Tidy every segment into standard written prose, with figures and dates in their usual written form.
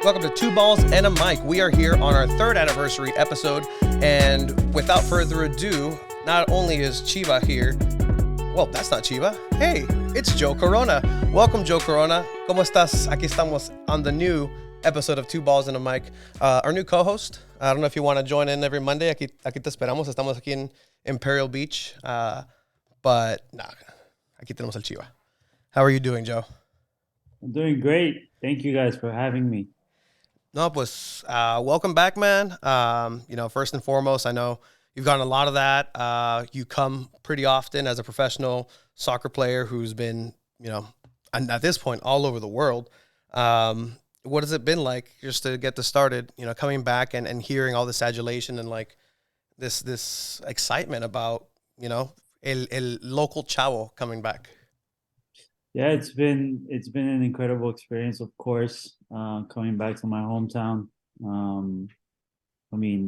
Welcome to Two Balls and a Mic. We are here on our third anniversary episode, and without further ado, not only is Chiva here, well, that's not Chiva. Hey, it's Joe Corona. Welcome, Joe Corona. ¿Cómo estás? Aquí estamos on the new episode of Two Balls and a Mic. Our new co-host. I don't know if you want to join in every Monday. Aquí te esperamos. Estamos aquí en Imperial Beach. But nah, aquí tenemos al Chiva. How are you doing, Joe? I'm doing great. Thank you guys for having me. No, pues, welcome back, man. First and foremost, I know you've gotten a lot of that. You come pretty often as a professional soccer player who's been, and at this point, all over the world. What has it been like just to get this started, coming back and hearing all this adulation and like this excitement about, el local chavo coming back? Yeah, it's been an incredible experience, of course, coming back to my hometown.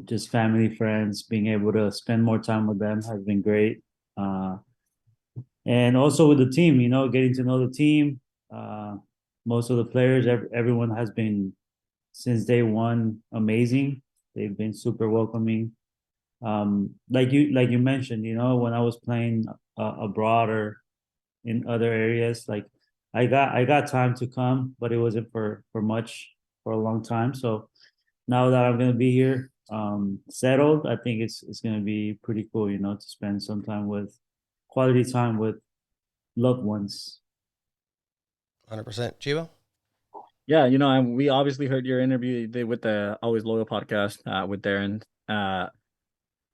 Just family, friends, being able to spend more time with them has been great. And also with the team, getting to know the team. Most of the players, everyone has been since day one amazing. They've been super welcoming. Like you mentioned, when I was playing abroad or in other areas, like I got time to come, but it wasn't for a long time. So now that I'm gonna be here, settled, I think it's gonna be pretty cool, to spend some time with quality time with loved ones. 100%. Chivo? Yeah, we obviously heard your interview you did with the Always Loyal podcast with Darren.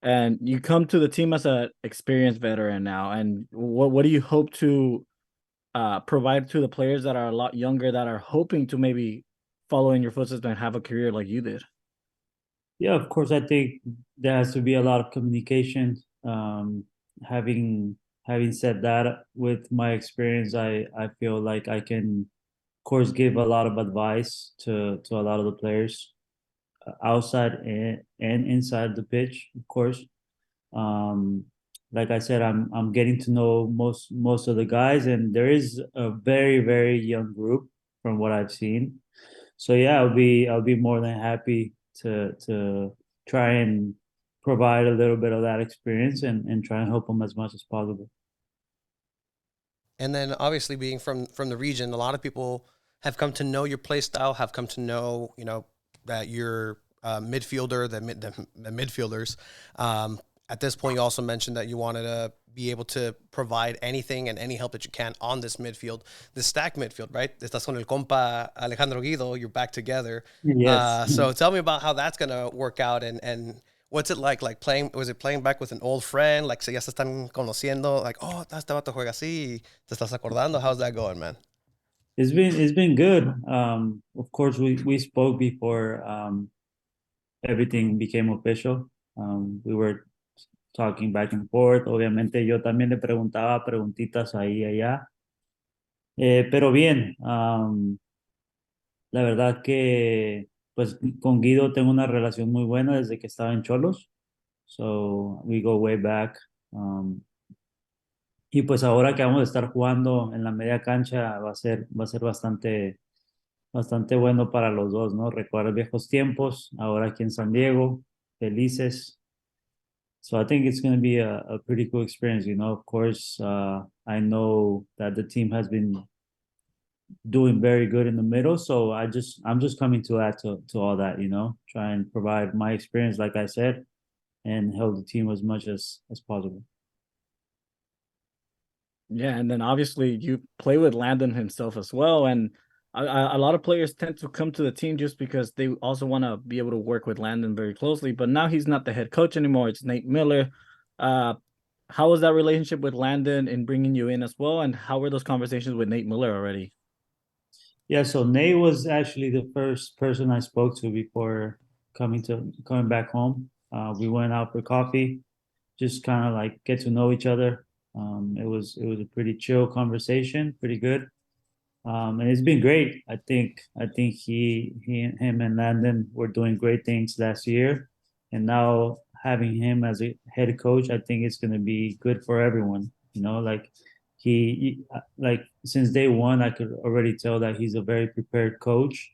And you come to the team as an experienced veteran now. And what do you hope to provide to the players that are a lot younger that are hoping to maybe follow in your footsteps and have a career like you did? Yeah, of course. I think there has to be a lot of communication. Having said that, with my experience, I feel like I can, of course, give a lot of advice to a lot of the players outside and inside the pitch, of course. Like I said, I'm getting to know most of the guys, and there is a very very young group from what I've seen. So yeah, I'll be more than happy to try and provide a little bit of that experience and try and help them as much as possible. And then obviously being from the region, a lot of people have come to know your play style, have come to know, that you're midfielder, the midfielders. At this point, you also mentioned that you wanted to be able to provide anything and any help that you can on this midfield, the stacked midfield, right? Estás con el compa Alejandro Guido, you're back together. Yes. So tell me about how that's going to work out and what's it like was it playing back with an old friend? Like, si ya se están conociendo, like, oh, este vato juega así, te estás acordando? How's that going, man? It's been good. Of course, we spoke before everything became official. We were talking back and forth. Obviamente yo también le preguntaba preguntitas ahí y allá. Pero bien, la verdad que pues con Guido tengo una relación muy buena desde que estaba en Cholos. So we go way back. Y pues ahora que vamos a estar jugando en la media cancha va a ser bastante bueno para los dos, ¿no? Recordar viejos tiempos, ahora aquí en San Diego, felices. So I think it's going to be a pretty cool experience. Of course, I know that the team has been doing very good in the middle. So I'm just coming to add to all that, try and provide my experience, like I said, and help the team as much as possible. Yeah, and then obviously you play with Landon himself as well. And a lot of players tend to come to the team just because they also want to be able to work with Landon very closely. But now he's not the head coach anymore. It's Nate Miller. How was that relationship with Landon in bringing you in as well? And how were those conversations with Nate Miller already? Yeah, so Nate was actually the first person I spoke to before coming back home. We went out for coffee, just kind of like get to know each other. It was a pretty chill conversation, pretty good. And it's been great. I think him and Landon were doing great things last year, and now having him as a head coach, I think it's going to be good for everyone. Like like since day one, I could already tell that he's a very prepared coach,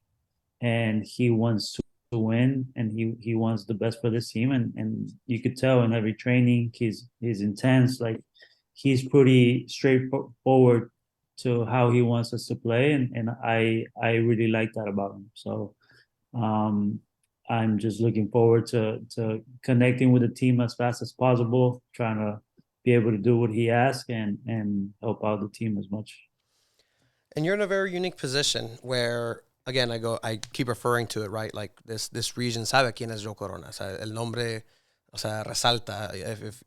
and he wants to win, and he wants the best for this team, and you could tell in every training he's intense. Like he's pretty straightforward to how he wants us to play, and I really like that about him. So um, I'm just looking forward to connecting with the team as fast as possible, trying to be able to do what he asks and help out the team as much. And you're in a very unique position where, again, I keep referring to it, right? Like this region sabe quién es Joe Corona. O sea, el nombre, o sea, resalta.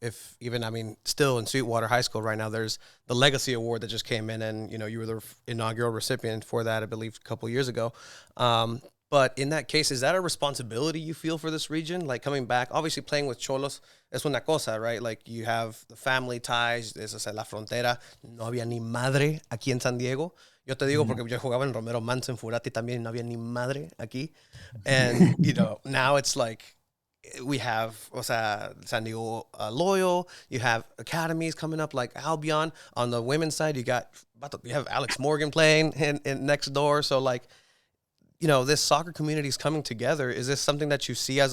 If even, I mean, still in Sweetwater High School right now, there's the Legacy Award that just came in, and you were the inaugural recipient for that, I believe, a couple years ago. But in that case, is that a responsibility you feel for this region? Like coming back, obviously playing with Cholos es una cosa, right? Like you have the family ties, es, o sea, la frontera. No había ni madre aquí en San Diego. Yo te digo porque yo jugaba en Romero Mans en Furati también, no había ni madre aquí. And, now it's like we have, o sea, San Diego Loyal, you have academies coming up like Albion. On the women's side, you have Alex Morgan playing in next door. So like, this soccer community is coming together. Is this something that you see as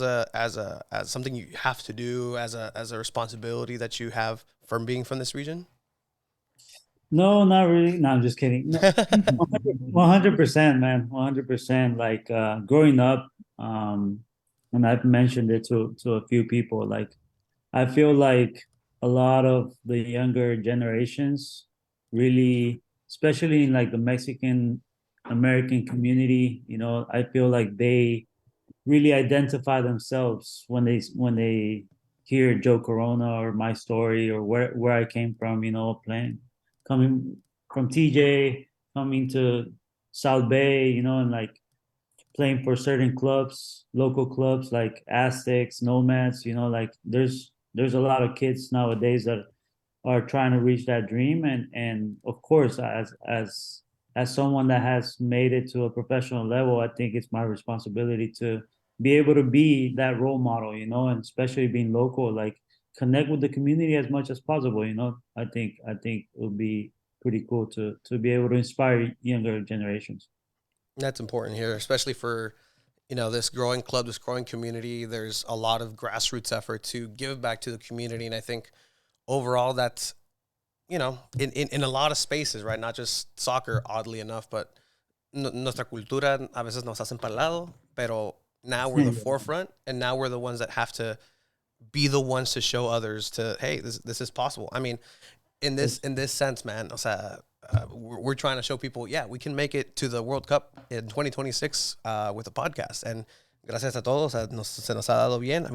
something you have to do, as a responsibility that you have from being from this region? No, not really. No, I'm just kidding. No, 100%, man. 100%. Like growing up, and I've mentioned it to a few people. Like I feel like a lot of the younger generations really, especially in like the Mexican American community, I feel like they really identify themselves when they hear Joe Corona or my story or where I came from, playing coming from TJ, coming to South Bay, and like playing for certain clubs, local clubs like Aztecs, Nomads, like there's a lot of kids nowadays that are trying to reach that dream, and of course as someone that has made it to a professional level, I think it's my responsibility to be able to be that role model, and especially being local, like connect with the community as much as possible. I think it would be pretty cool to be able to inspire younger generations. That's important here, especially for this growing club, this growing community. There's a lot of grassroots effort to give back to the community, and I think overall that's in a lot of spaces, right? Not just soccer, oddly enough, but nuestra cultura a veces nos hacen para el lado, pero now we're the forefront, and now we're the ones that have to be the ones to show others hey, this is possible. I mean, in this sense, man, o sea, we're trying to show people, yeah, we can make it to the World Cup in 2026 with a podcast. And gracias a todos, o sea, se nos ha dado bien.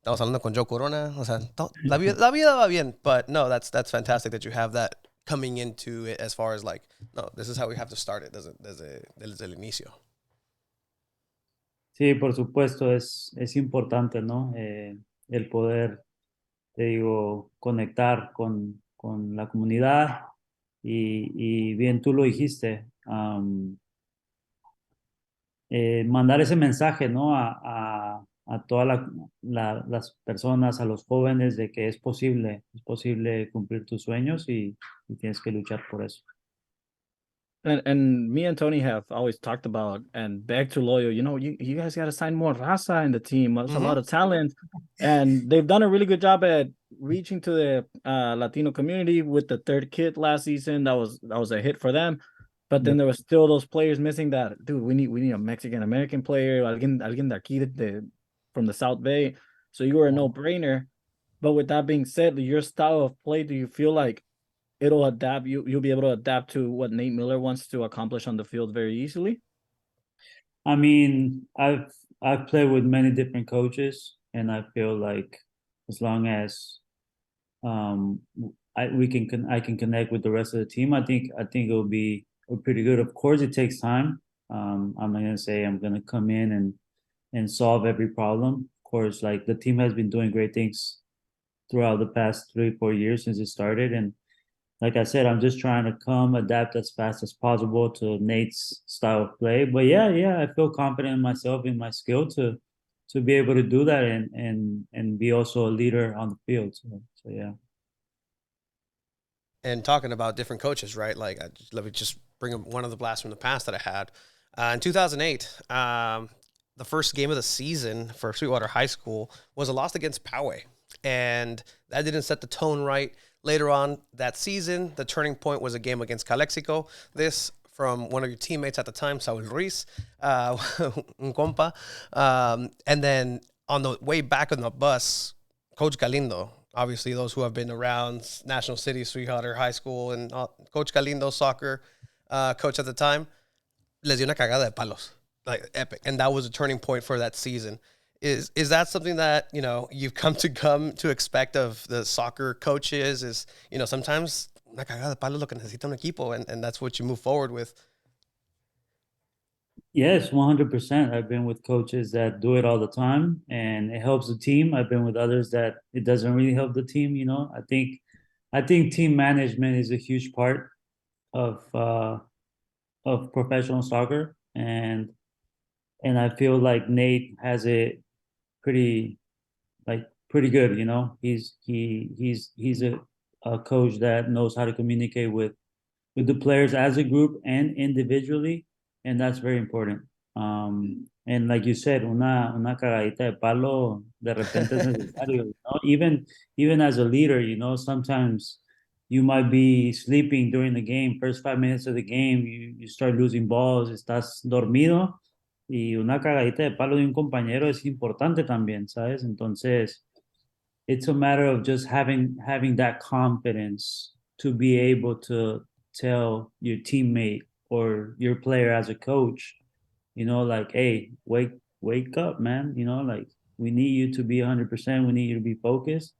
Estamos hablando con Joe Corona. O sea, la vida va bien. But no, that's fantastic that you have that coming into it as far as like, no, this is how we have to start it desde el inicio. Sí, por supuesto, es importante, ¿no? El poder, te digo, conectar con la comunidad y bien tú lo dijiste, mandar ese mensaje, ¿no? A todas las personas, a los jóvenes, de que es posible cumplir tus sueños y tienes que luchar por eso. And me and Tony have always talked about and begged to Loyal, you guys got to sign more raza in the team. There's a lot of talent, and they've done a really good job at reaching to the Latino community with the third kid last season. That was a hit for them, but then there was still those players missing. That dude, we need a Mexican American player, alguien de aquí from the South Bay. So you were a no-brainer. But with that being said, your style of play, do you feel like it'll adapt? You'll be able to adapt to what Nate Miller wants to accomplish on the field very easily? I mean, I've played with many different coaches, and I feel like as long as I can connect with the rest of the team, I think it'll be pretty good. Of course, it takes time. I'm not gonna say I'm gonna come in and solve every problem. Of course, like the team has been doing great things throughout the past 3-4 years since it started, and like I said, I'm just trying to adapt as fast as possible to Nate's style of play. But yeah, I feel confident in myself, in my skill to be able to do that and be also a leader on the field. So yeah. And talking about different coaches, right? Like, let me just bring up one of the blasts from the past that I had. In 2008, the first game of the season for Sweetwater High School was a loss against Poway. And that didn't set the tone right. Later on that season, the turning point was a game against Calexico. This from one of your teammates at the time, Saul Ruiz, un compa. And then on the way back on the bus, Coach Galindo, obviously those who have been around National City, Sweetwater High School, and Coach Galindo, soccer coach at the time, les dio una cagada de palos, like epic, and that was a turning point for that season. Is that something that you've come to expect of the soccer coaches? Is sometimes una cagada de palos lo que necesita un equipo, and that's what you move forward with. Yes, 100%. I've been with coaches that do it all the time and it helps the team. I've been with others that it doesn't really help the team. I think team management is a huge part of professional soccer, and I feel like Nate has it pretty good. He's a coach that knows how to communicate with the players as a group and individually, and that's very important. And like you said, una cagadita de palo de repente es necesario. Even as a leader, sometimes you might be sleeping during the game. First 5 minutes of the game, you start losing balls, estás dormido, y una cagadita de palo de un compañero es importante también, ¿sabes? Entonces, it's a matter of just having that confidence to be able to tell your teammate or your player as a coach, like, hey, wake up, man. Like, we need you to be 100%. We need you to be focused.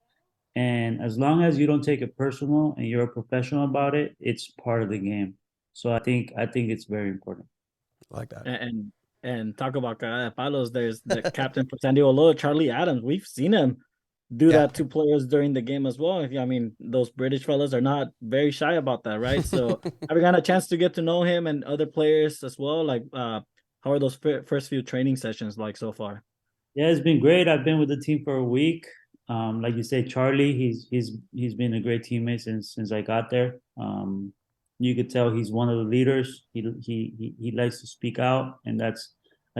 And as long as you don't take it personal and you're a professional about it, it's part of the game. So I think it's very important. I like that. And talk about cagada de palos. There's the captain for San Diego Loa, Charlie Adams. We've seen him do that to players during the game as well. I mean, those British fellas are not very shy about that, right? So having had a chance to get to know him and other players as well, like how are those first few training sessions like so far? Yeah, it's been great. I've been with the team for a week. Like you say, Charlie, he's been a great teammate since I got there. You could tell he's one of the leaders. He likes to speak out, and I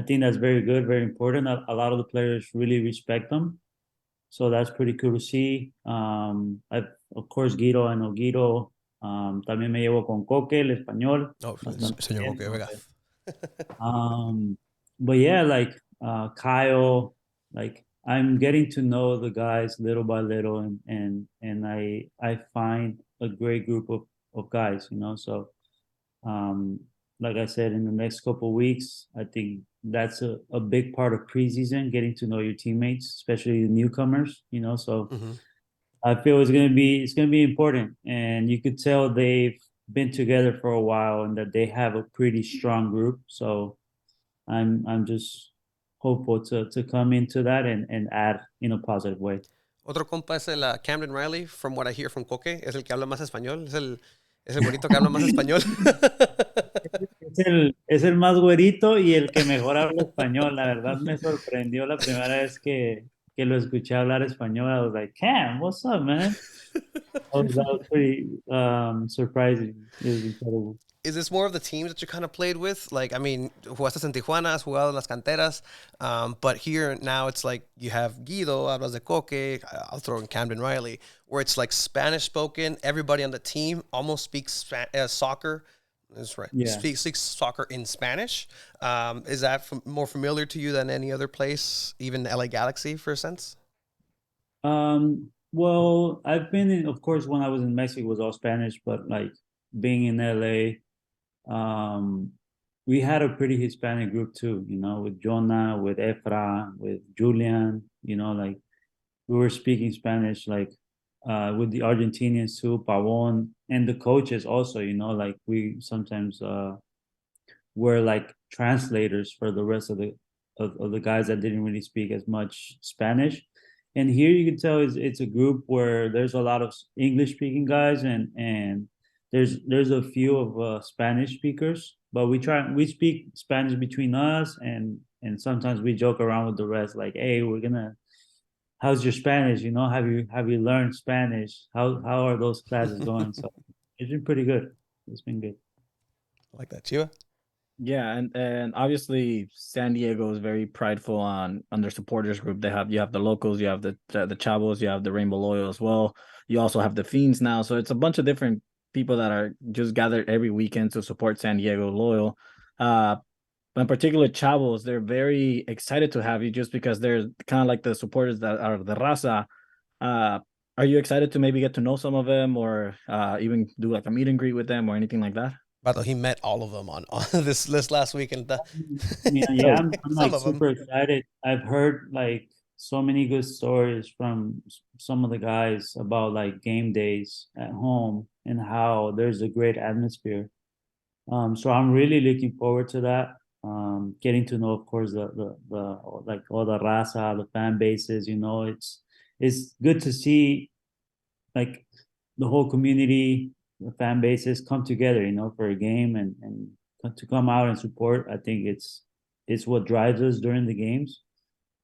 think that's very good, very important. A lot of the players really respect him. So that's pretty cool to see. Of course, Guido, I know Guido. También me llevo con Coque, el español. Oh, señor Coque, Vega. But yeah, like Kyle, like I'm getting to know the guys little by little, and I find a great group of guys, So, like I said, in the next couple of weeks, I think that's a big part of preseason, getting to know your teammates, especially the newcomers, So I feel it's gonna be important, and you could tell they've been together for a while and that they have a pretty strong group. So I'm just hopeful to come into that and add in a positive way. Otro compa es el Camden Riley. From what I hear from Coque, es el que habla más español. Es el bonito que habla más español. Es el más güerito y el que mejor habla español. La verdad me sorprendió la primera vez que lo escuché hablar español. I was like, Cam, what's up, man? That was pretty surprising. It was incredible. Is this more of the teams that you kind of played with? Like, I mean, jugaste en Tijuana, has jugado en las canteras, but here now it's like you have Guido, hablas de Coque, I'll throw in Camden Riley, where it's like Spanish spoken. Everybody on the team almost speaks soccer. That's right. Yeah. Speaks soccer in Spanish. Is that more familiar to you than any other place, even LA Galaxy, for a sense? Well, I've been in, of course, when I was in Mexico, it was all Spanish, but like being in LA, we had a pretty Hispanic group too, with Jonah, with Efra, with Julian, like we were speaking Spanish, like with the Argentinians too, Pavon, and the coaches also, like we sometimes were like translators for the rest of the guys that didn't really speak as much Spanish. And here you can tell it's a group where there's a lot of English speaking guys and there's a few of Spanish speakers, but we speak Spanish between us, and sometimes we joke around with the rest, like, hey, how's your Spanish? Have you learned Spanish? How are those classes going? So it's been pretty good. It's been good. I like that. Chiva? Yeah, and obviously San Diego is very prideful on their supporters group. You have the locals, you have the Chavos, you have the Rainbow Loyal as well. You also have the Fiends now, so it's a bunch of different people that are just gathered every weekend to support San Diego Loyal. Uh, but in particular, Chavos, they're very excited to have you just because they're kind of like the supporters that are the Raza. Uh, are you excited to maybe get to know some of them or even do like a meet and greet with them or anything like that? By the way, he met all of them on this list last week, and Yeah, Oh, I'm some like of them. super excited. I've heard like so many good stories from some of the guys about like game days at home and how there's a great atmosphere. So I'm really looking forward to that. Getting to know, of course, the like all the raza, the fan bases. It's good to see like the whole community, the fan bases come together, for a game and to come out and support. I think it's what drives us during the games.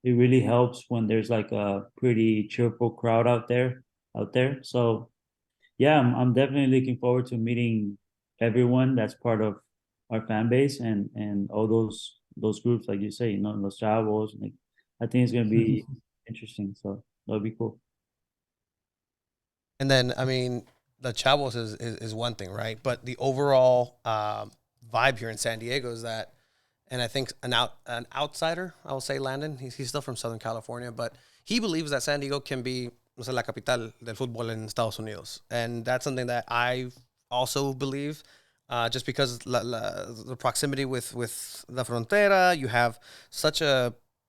It really helps when there's like a pretty cheerful crowd out there. So yeah, I'm definitely looking forward to meeting everyone that's part of our fan base and all those groups, like you say, Los Chavos. Like, I think it's gonna be interesting. So that'll be cool. And then, I mean, the Chavos is one thing, right? But the overall vibe here in San Diego is that, and I think an outsider, I will say Landon, he's still from Southern California, but he believes that San Diego can be, no sé, la capital del fútbol en Estados Unidos. And that's something that I also believe, just because the proximity with La Frontera, you have such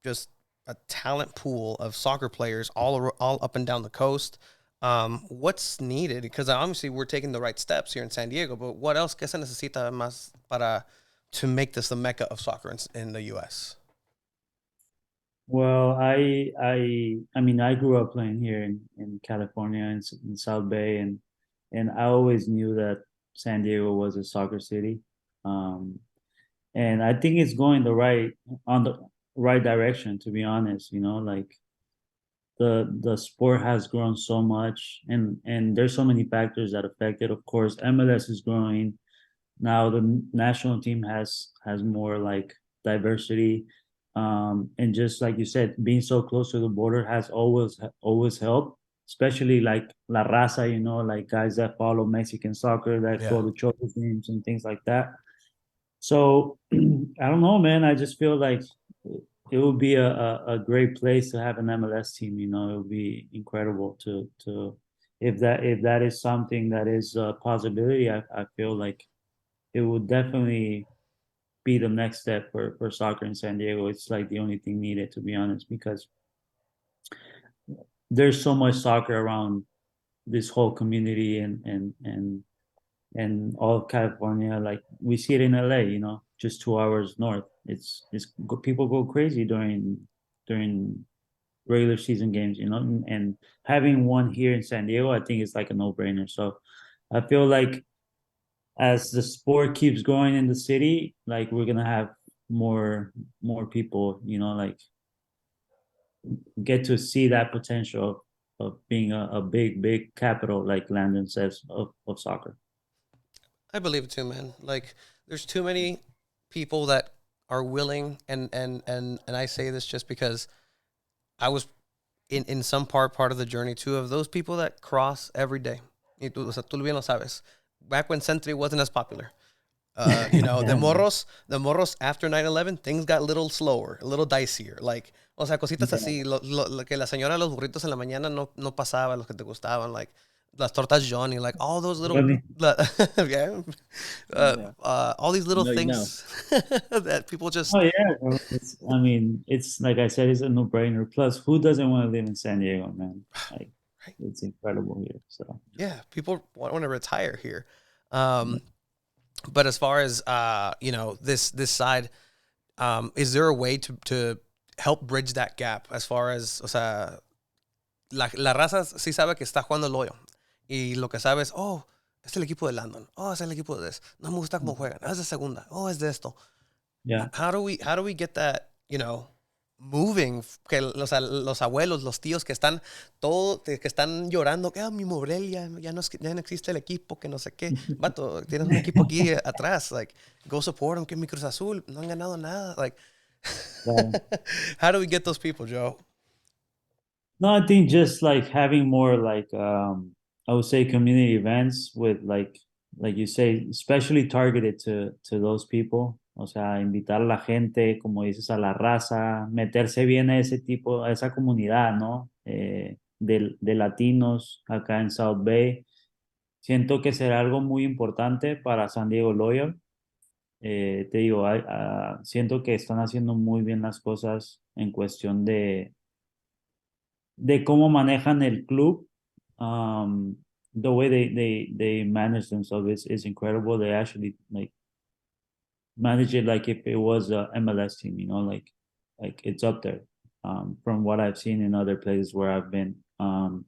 just a talent pool of soccer players all up and down the coast. What's needed? Because obviously we're taking the right steps here in San Diego, but what else que se necesita más para to make this the mecca of soccer in the U.S.? Well, I mean, I grew up playing here in California in South Bay, and I always knew that San Diego was a soccer city. Um, and I think it's going on the right direction, to be honest. Like the sport has grown so much, and there's so many factors that affect it. Of course, MLS is growing now. The national team has more like diversity, and just like you said, being so close to the border has always helped, especially like La Raza, like guys that follow Mexican soccer that Yeah. go to Cholos games and things like that. So I don't know, man. I just feel like it would be a great place to have an MLS team. It would be incredible to if that is something that is a possibility. I feel like it would definitely be the next step for soccer in San Diego. It's like the only thing needed, to be honest, because there's so much soccer around this whole community and all of California. Like we see it in LA, just 2 hours north. People go crazy during regular season games, and having one here in San Diego, I think is like a no brainer. So I feel like as the sport keeps growing in the city, like we're gonna have more people, like get to see that potential of being a big capital, like Landon says, of soccer. I believe it too, man. Like, there's too many people that are willing, and I say this just because I was in some part of the journey too, of those people that cross every day. Y tú, o sea, tú bien lo sabes. Back when Century wasn't as popular. The morros after 9/11, things got a little slower, a little dicier. Like, o sea, cositas Yeah. así, lo que la señora de los burritos en la mañana no pasaba, los que te gustaban, like las tortas Johnny, like all those little, Really? yeah, Yeah. all these little You know. things that people just, Oh yeah, bro. I mean, it's like I said, it's a no-brainer. Plus, who doesn't want to live in San Diego, man? Like, right? it's incredible here. So, Yeah, people want to retire here. Um, but as far as this side, is there a way to help bridge that gap as far as, o sea, la raza sí sabe que está jugando el hoyo y lo que sabe es, oh, es el equipo de Landon, oh, es el equipo de this, no me gusta cómo juegan, es de segunda, oh, es de esto. yeah. How do we get that, moving, que los abuelos, los tíos que están que están llorando, que mi Morelia, ya no existe el equipo, que no sé qué. Vato, tienes un equipo aquí atrás, like, go support them, que mi Cruz Azul, no han ganado nada, like. Yeah. How do we get those people, Joe? No, I think just like having more like I would say community events with like you say, especially targeted to those people. O sea, invitar a la gente, como dices, a la raza, meterse bien a ese tipo, a esa comunidad, ¿no? De latinos acá en South Bay. Siento que será algo muy importante para San Diego Loyal. Te digo, siento que están haciendo muy bien las cosas en cuestión de cómo manejan el club. Um, the way they manage themselves is incredible. They actually like manage it like if it was a MLS team, you know, like it's up there. From what I've seen in other places where I've been. And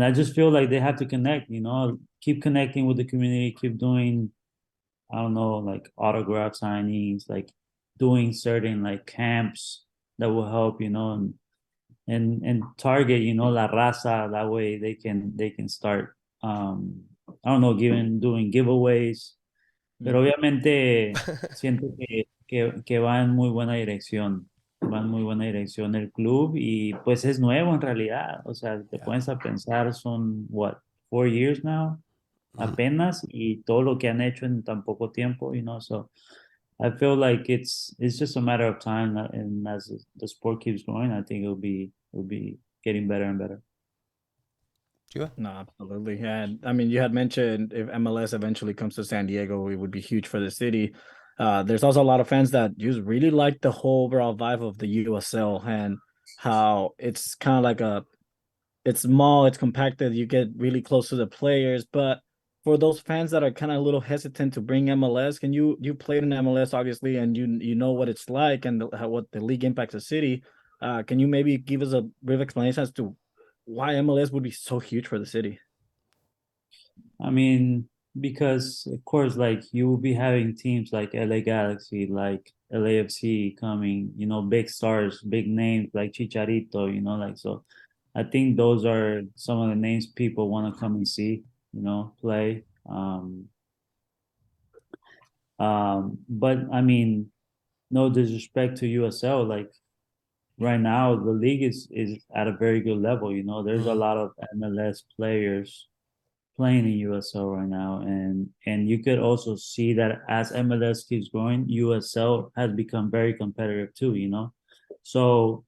I just feel like they have to connect, you know, keep connecting with the community, keep doing, I don't know, like autograph signings, like doing certain like camps that will help, you know, and target, you know, la raza. That way they can start, I don't know, doing giveaways. Pero obviamente siento que va en muy buena dirección. Va en muy buena dirección el club y pues es nuevo en realidad. O sea, te pones a pensar, son, what, 4 years now, apenas, y todo lo que han hecho en tan poco tiempo, you know, so I feel like it's just a matter of time, and as the sport keeps going, I think it'll be getting better and better. No, absolutely. And I mean, you had mentioned if MLS eventually comes to San Diego, it would be huge for the city. There's also a lot of fans that just really like the whole overall vibe of the USL and how it's kind of like it's small, it's compacted, you get really close to the players. But for those fans that are kind of a little hesitant to bring MLS, can you played in MLS obviously, and you know what it's like and what the league impacts the city. Can you maybe give us a brief explanation as to why MLS would be so huge for the city? I mean, because of course, like you will be having teams like LA Galaxy, like LAFC coming, you know, big stars, big names like Chicharito, you know, like so. I think those are some of the names people want to come and see, you know, play. But I mean, no disrespect to USL, like right now the league is at a very good level. You know, there's a lot of MLS players playing in USL right now, and you could also see that as MLS keeps growing, USL has become very competitive too. You know, so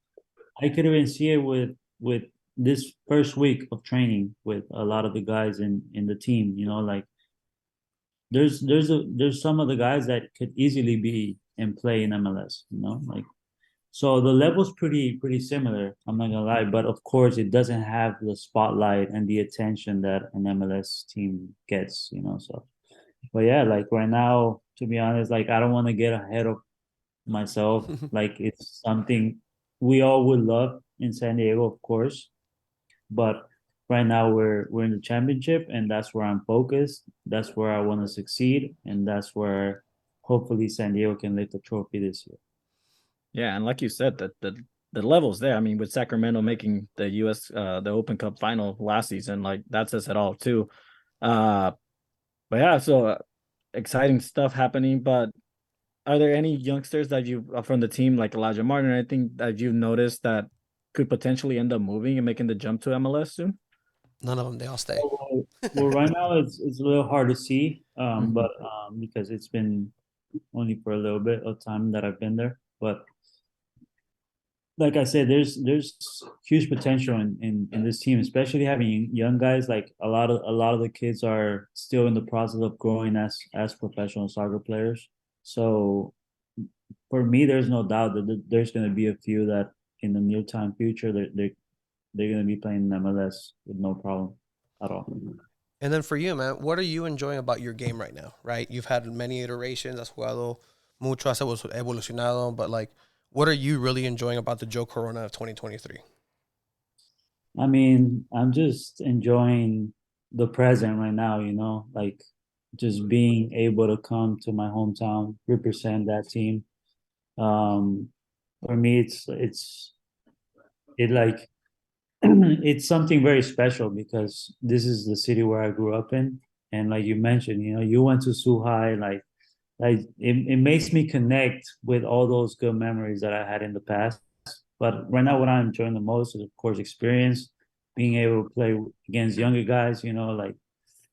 I could even see it with this first week of training with a lot of the guys in the team. You know, like there's some of the guys that could easily be and play in MLS. You know, like so the level's pretty similar. I'm not gonna lie, but of course it doesn't have the spotlight and the attention that an MLS team gets. You know, so but yeah, like right now, to be honest, like I don't want to get ahead of myself. Like it's something we all would love in San Diego, of course, but right now we're in the championship, and that's where I'm focused. That's where I want to succeed, and that's where hopefully San Diego can lift the trophy this year. Yeah, and like you said, that the levels there. I mean, with Sacramento making the the Open Cup final last season, like that says it all too. But yeah, so exciting stuff happening. But are there any youngsters that you from the team like Elijah Martin or anything that you've noticed that could potentially end up moving and making the jump to MLS soon? None of them, they all stay. Well, right now it's a little hard to see, Mhm. but because it's been only for a little bit of time that I've been there. But like I said, there's huge potential in this team, especially having young guys. Like a lot of the kids are still in the process of growing as professional soccer players. So for me, there's no doubt that there's going to be a few that in the near time future they're going to be playing in MLS with no problem at all. And then for you, man, what are you enjoying about your game right now? Right, you've had many iterations. Has jugado mucho, has evolucionado. But like, what are you really enjoying about the Joe Corona of 2023? I mean, I'm just enjoying the present right now, you know, like just being able to come to my hometown, represent that team. Um, for me, it like it's something very special because this is the city where I grew up in, and like you mentioned, you went to Suhai, like it makes me connect with all those good memories that I had in the past. But right now, what I'm enjoying the most is, of course, experience, being able to play against younger guys, like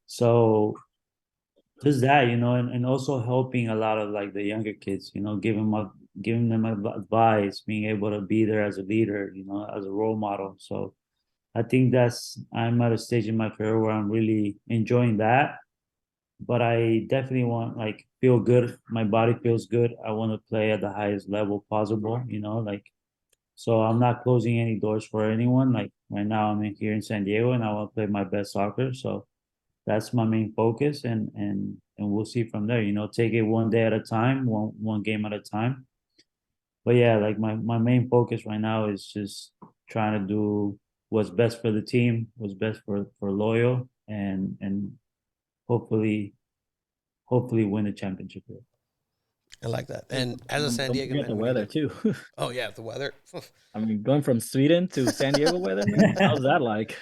so just that, and also helping a lot of like the younger kids, giving them advice, being able to be there as a leader, as a role model. So I think I'm at a stage in my career where I'm really enjoying that. But I definitely want like feel good. My body feels good. I want to play at the highest level possible, like so I'm not closing any doors for anyone. Like right now I'm here in San Diego and I want to play my best soccer. So that's my main focus and we'll see from there, take it one day at a time, one game at a time. But yeah, like my main focus right now is just trying to do what's best for the team, what's best for Loyal and hopefully win the championship here. I like that. And as a San Don't Diego forget the man, weather too. oh yeah, the weather. I mean, going from Sweden to San Diego weather, man, how's that like?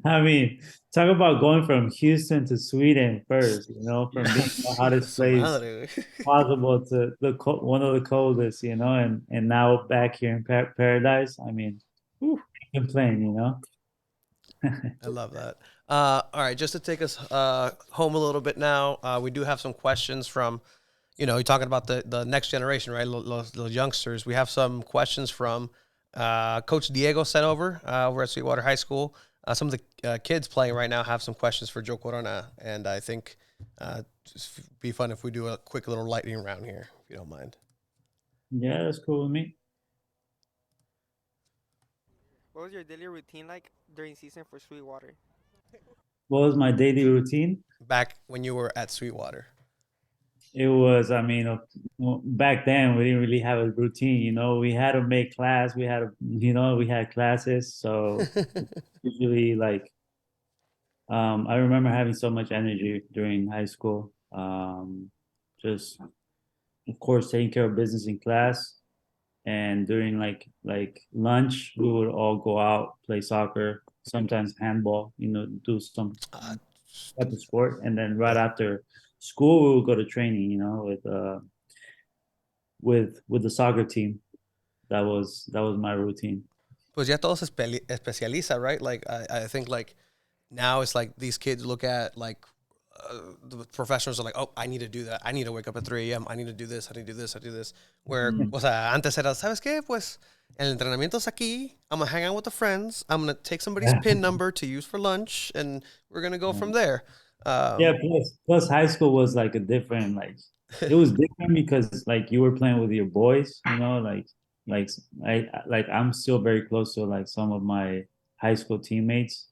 I mean, talk about going from Houston to Sweden first, from being the hottest Su place madre, güey. possible to one of the coldest, and now back here in Paradise. I mean, whew, can't complain. I love that. All right, just to take us home a little bit now, we do have some questions from, you're talking about the next generation, right? Los youngsters. We have some questions from Coach Diego sent over at Sweetwater High School. Some of the kids playing right now have some questions for Joe Corona, and I think just be fun if we do a quick little lightning round here, if you don't mind. Yeah, that's cool with me. What was your daily routine like during season for Sweetwater? What was my daily routine? Back when you were at Sweetwater. It was, I mean, back then we didn't really have a routine, we had to make class, we had classes. So usually like, I remember having so much energy during high school. Just, of course, taking care of business in class. And during like lunch, we would all go out, play soccer, sometimes handball, do some type of sport. And then right after school, we would go to training, with the soccer team. That was my routine. Pues ya todo se especializa, right? Like I think like now it's like these kids look at like the professionals are like, oh, I need to do that. I need to wake up at 3 a.m. I need to do this. I need to do this. I do this. Where, o sea, antes era, ¿sabes qué? Pues el entrenamiento es aquí. I'm going to hang out with the friends. I'm going to take somebody's PIN number to use for lunch, and we're going to go from there. Yeah, plus high school was like a different, like, it was different because like you were playing with your boys, I'm still very close to like some of my high school teammates.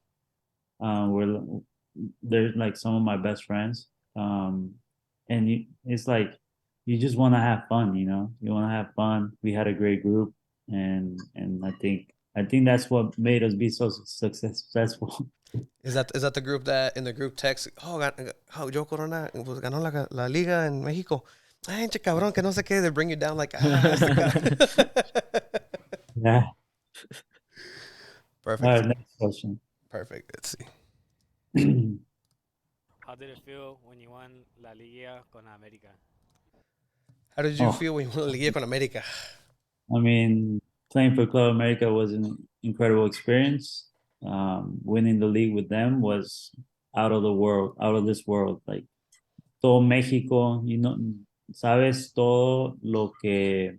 They're like some of my best friends. It's like you just want to have fun, you want to have fun. We had a great group, and I think that's what made us be so successful. Is that the group that in the group text? Joe Corona pues, ganó la liga en México. Ay, che cabrón, que no sé qué. They bring you down like, Yeah. Perfect. All right, next question. Perfect. Let's see. How did it feel when you won La Liga con América? How did you feel when you won La Liga con América? I mean, playing for Club America was an incredible experience. Winning the league with them was out of this world. Like todo México, sabes todo lo que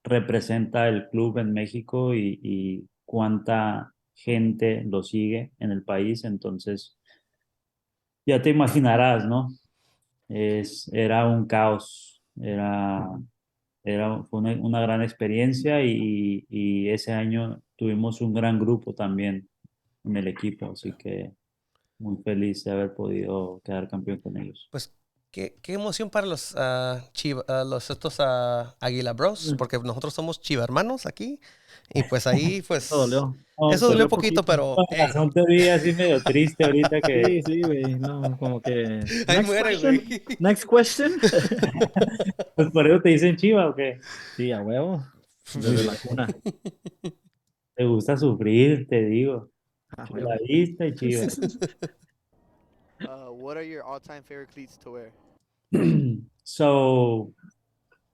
representa el club en México y cuánta gente lo sigue en el país. Entonces, ya te imaginarás, ¿no? Era un caos, fue una gran experiencia y ese año tuvimos un gran grupo también en el equipo, así que muy feliz de haber podido quedar campeón con ellos. Pues qué emoción para los estos Águila Bros, porque nosotros somos Chiva hermanos aquí y pues ahí pues Eso dolió. Eso dolió poquito, pero Son te vi así medio triste ahorita que Sí, güey, no, como que ahí muere, güey. Next question. pues por eso te dicen Chiva o qué. Sí, a huevo. Desde la cuna. Te gusta sufrir, te digo. Ah, huevo. Chuladista y chiva. What are your all-time favorite cleats to wear? So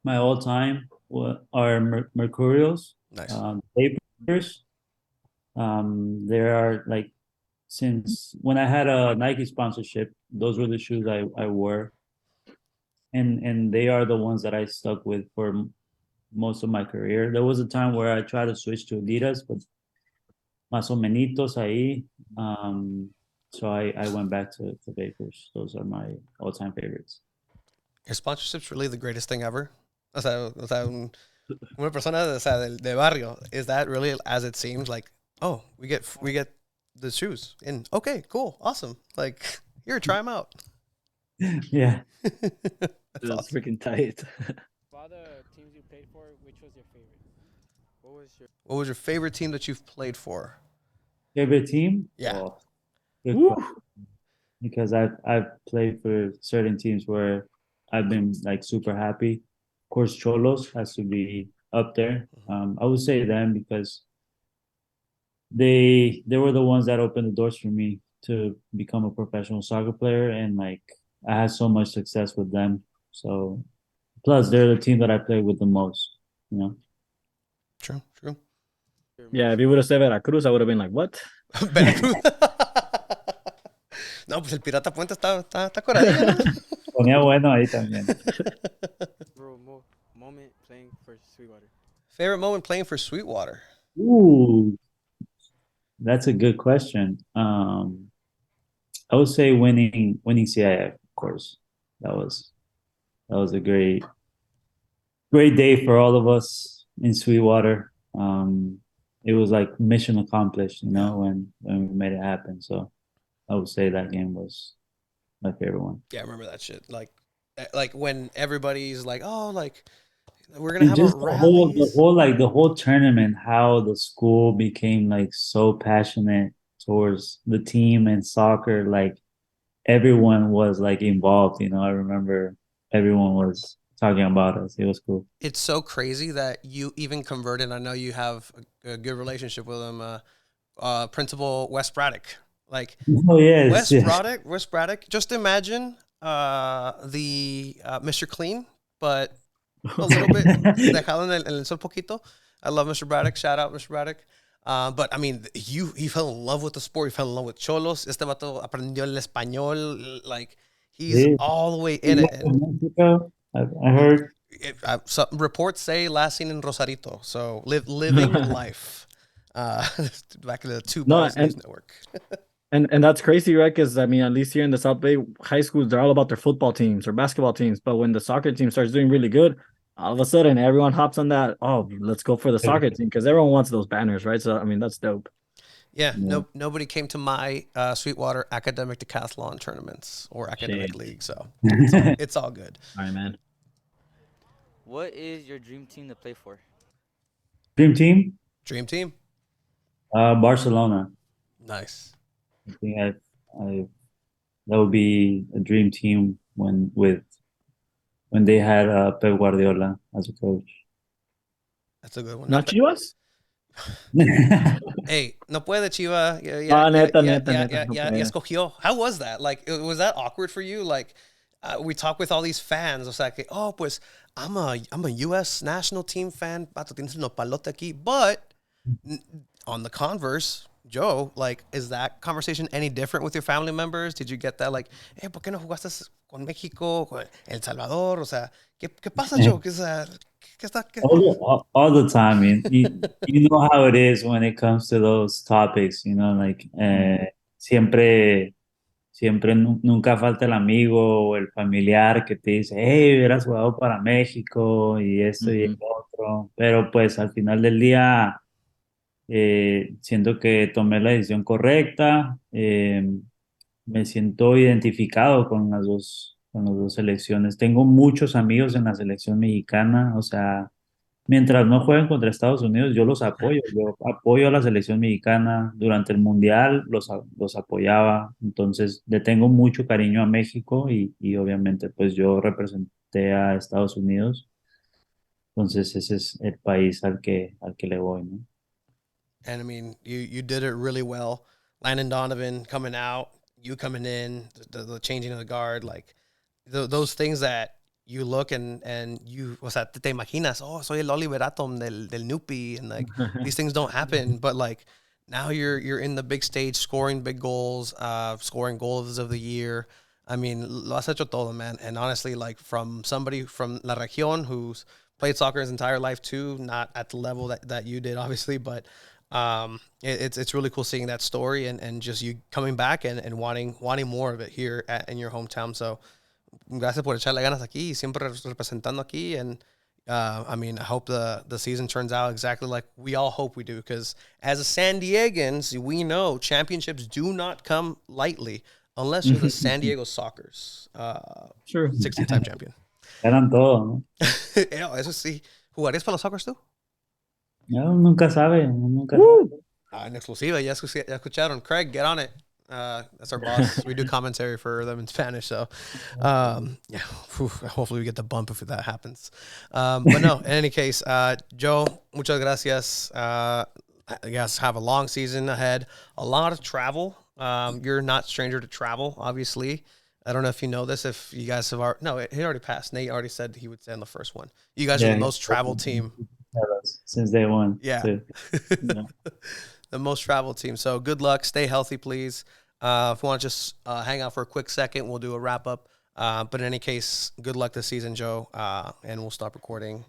my all time are Mercurials, Nice. papers. There are like since when I had a Nike sponsorship, those were the shoes I wore, and they are the ones that I stuck with for most of my career. There was a time where I tried to switch to Adidas, but más o menos ahí. So I went back to Vapors. Those are my all-time favorites. Your sponsorship's really the greatest thing ever. Una persona de barrio, is that really as it seems? Like, oh, we get the shoes, and okay, cool, awesome. Like, here, try them out. Yeah. That's It's awesome. freaking tight. Of all the teams you played for, which was your favorite? What was your favorite team that you've played for? Favorite team? Yeah. Oh, good question. Because I've played for certain teams where I've been like super happy. Of course, Cholos has to be up there. I would say them because they were the ones that opened the doors for me to become a professional soccer player, and like I had so much success with them. So plus they're the team that I played with the most, you know. True. Yeah, if you would have said Veracruz, I would have been like, what? Veracruz. No, pues el Pirata Puente está curadillo, ¿no? Ponía bueno ahí también. Bro, moment playing for Sweetwater. Favorite moment playing for Sweetwater? Ooh, that's a good question. I would say winning CIF, of course. That was a great day for all of us in Sweetwater. It was like mission accomplished, you know, when we made it happen. So I would say that game was my favorite one. Yeah, I remember that shit. Like when everybody's like, oh, like we're gonna And have just a the whole rally. the whole tournament, how the school became like so passionate towards the team and soccer, like everyone was like involved, you know. I remember everyone was talking about us. It was cool. It's so crazy that you even converted. I know you have a good relationship with him, Principal Wes Braddock. Like, Oh yes, Wes yes. Braddock. Just imagine the Mr. Clean, but a little bit dejado en el sol poquito. I love Mr. Braddock. Shout out, Mr. Braddock. But I mean, he fell in love with the sport. He fell in love with Cholos. Este vato aprendió el español. Like, he's Sí. all the way in it. And Mexico, I heard. some reports say last seen in Rosarito. So living life. Back in the Two No, Balls News Network. And that's crazy, right? Because I mean, at least here in the South Bay, high schools, they're all about their football teams or basketball teams. But when the soccer team starts doing really good, all of a sudden everyone hops on that. Oh, let's go for the soccer team because everyone wants those banners, right? So I mean, that's dope. Yeah, nobody came to my Sweetwater academic decathlon tournaments or academic league, so it's all good. All right, man. What is your dream team to play for? Dream team, Dream team, Barcelona. nice. I think I that would be a dream team when they had Pep Guardiola as a coach. That's a good one. Not Chivas? Hey, no puede Chiva. Neta. Escogió. How was that? Like, was that awkward for you? Like, we talk with all these fans. O sea que, oh, pues, I'm a U.S. national team fan. Pato, tienes el nopalote aquí. But on the converse, Joe, like, is that conversation any different with your family members? Did you get that, like, hey, ¿por qué no jugaste con México, con El Salvador? O sea, ¿qué pasa, Joe? All the time. You know how it is when it comes to those topics, you know, like siempre nunca falta el amigo o el familiar que te dice, hey, hubieras jugado para México y esto y el otro. Pero pues al final del día siento que tomé la decisión correcta. Me siento identificado con las dos selecciones. Tengo muchos amigos en la selección mexicana, o sea, mientras no jueguen contra Estados Unidos, yo los apoyo. Yo apoyo a la selección mexicana. Durante el Mundial los apoyaba. Entonces, le tengo mucho cariño a México y obviamente pues yo representé a Estados Unidos. Entonces ese es el país al que le voy, ¿no? And I mean, you did it really well. Landon Donovan coming out, you coming in, the changing of the guard, like those things that you look and you, o sea, te imaginas, oh, soy el Oliver Atom del Nupi, and like these things don't happen, but like now you're in the big stage, scoring big goals, scoring goals of the year. I mean, lo has hecho todo, man. And honestly, like from somebody from La Región who's played soccer his entire life too, not at the level that you did, obviously, but it's really cool seeing that story and just you coming back and wanting more of it here in your hometown. So gracias por echarle ganas aquí, siempre representando aquí. And I mean, I hope the season turns out exactly like we all hope we do, because as a San Diegans, we know championships do not come lightly unless you're the San Diego Sockers, True. 16-time champion. Ganan todo, ¿no? Eso sí. ¿Jugarías para los Sockers tú? No, nunca sabe, nunca sabe. En exclusiva, ya escucharon. Craig, get on it. That's our boss. We do commentary for them in Spanish, so yeah. Hopefully we get the bump if that happens. But no, in any case, Joe, muchas gracias. I guess have a long season ahead. A lot of travel. You're not stranger to travel, obviously. I don't know if you know this. If you guys have already, no, he already passed. Nate already said he would say on the first one. You guys are the most travel team. Since day one. Yeah. Yeah. The most travel team. So good luck. Stay healthy, please. If you want to just hang out for a quick second, we'll do a wrap up. But in any case, good luck this season, Joe. And we'll stop recording